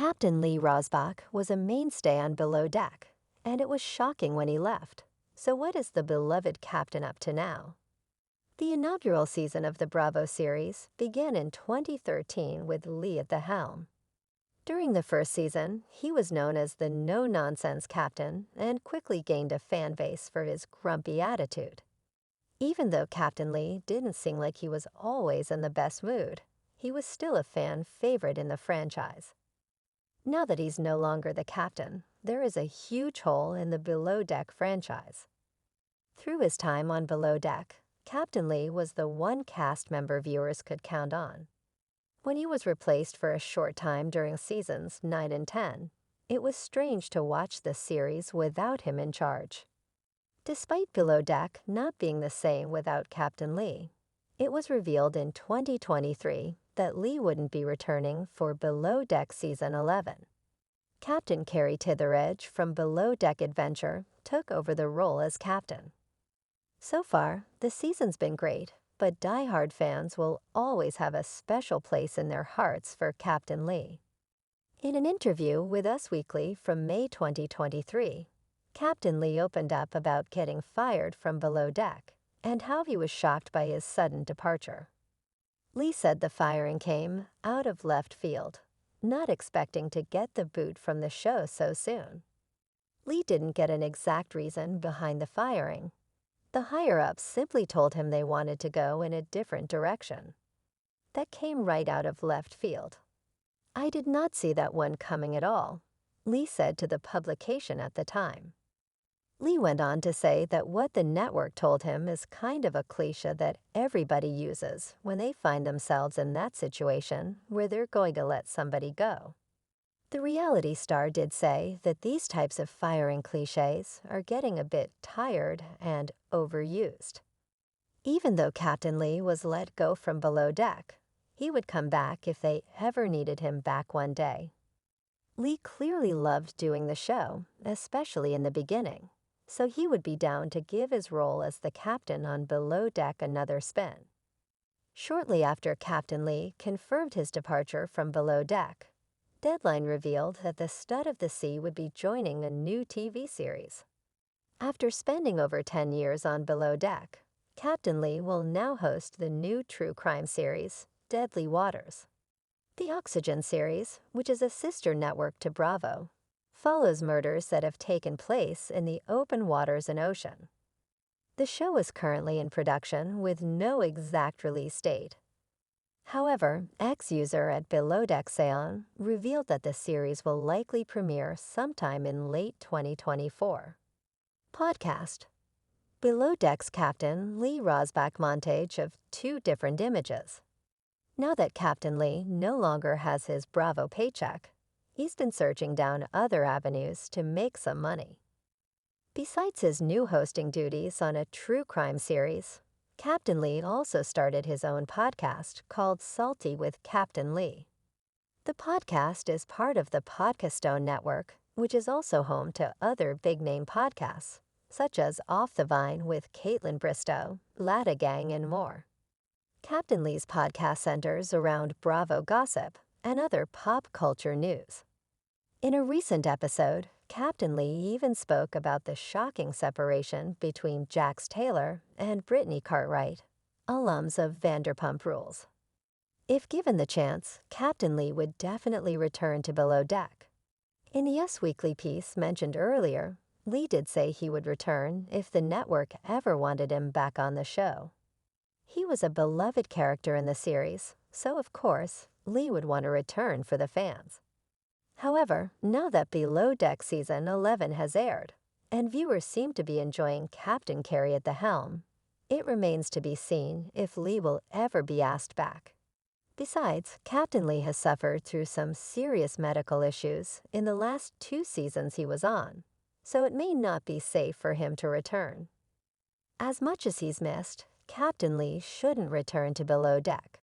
Captain Lee Rosbach was a mainstay on Below Deck, and it was shocking when he left. So what is the beloved captain up to now? The inaugural season of the Bravo series began in 2013 with Lee at the helm. During the first season, he was known as the no-nonsense captain and quickly gained a fan base for his grumpy attitude. Even though Captain Lee didn't seem like he was always in the best mood, he was still a fan favorite in the franchise. Now that he's no longer the captain, there is a huge hole in the Below Deck franchise. Through his time on Below Deck, Captain Lee was the one cast member viewers could count on. When he was replaced for a short time during seasons 9 and 10, it was strange to watch the series without him in charge. Despite Below Deck not being the same without Captain Lee, it was revealed in 2023 that Lee wouldn't be returning for Below Deck Season 11. Captain Carrie Titheredge from Below Deck Adventure took over the role as captain. So far, the season's been great, but die-hard fans will always have a special place in their hearts for Captain Lee. In an interview with Us Weekly from May 2023, Captain Lee opened up about getting fired from Below Deck and how he was shocked by his sudden departure. Lee said the firing came out of left field, not expecting to get the boot from the show so soon. Lee didn't get an exact reason behind the firing. The higher-ups simply told him they wanted to go in a different direction. That came right out of left field. "I did not see that one coming at all," Lee said to the publication at the time. Lee went on to say that what the network told him is kind of a cliché that everybody uses when they find themselves in that situation where they're going to let somebody go. The reality star did say that these types of firing clichés are getting a bit tired and overused. Even though Captain Lee was let go from Below Deck, he would come back if they ever needed him back one day. Lee clearly loved doing the show, especially in the beginning, so he would be down to give his role as the captain on Below Deck another spin. Shortly after Captain Lee confirmed his departure from Below Deck, Deadline revealed that the Stud of the Sea would be joining a new TV series. After spending over 10 years on Below Deck, Captain Lee will now host the new true crime series, Deadly Waters. The Oxygen series, which is a sister network to Bravo, follows murders that have taken place in the open waters and ocean. The show is currently in production with no exact release date. However, ex-user at Below Deck Seon revealed that the series will likely premiere sometime in late 2024. Podcast. Below Deck's captain Lee Rosbach montage of 2 different images. Now that Captain Lee no longer has his Bravo paycheck, he's been searching down other avenues to make some money. Besides his new hosting duties on a true crime series, Captain Lee also started his own podcast called Salty with Captain Lee. The podcast is part of the Podcastone Network, which is also home to other big-name podcasts, such as Off the Vine with Caitlin Bristow, Latta Gang, and more. Captain Lee's podcast centers around Bravo gossip and other pop culture news. In a recent episode, Captain Lee even spoke about the shocking separation between Jax Taylor and Brittany Cartwright, alums of Vanderpump Rules. If given the chance, Captain Lee would definitely return to Below Deck. In the Us Weekly piece mentioned earlier, Lee did say he would return if the network ever wanted him back on the show. He was a beloved character in the series, so of course, Lee would want to return for the fans. However, now that Below Deck Season 11 has aired, and viewers seem to be enjoying Captain Carrie at the helm, it remains to be seen if Lee will ever be asked back. Besides, Captain Lee has suffered through some serious medical issues in the last 2 seasons he was on, so it may not be safe for him to return. As much as he's missed, Captain Lee shouldn't return to Below Deck.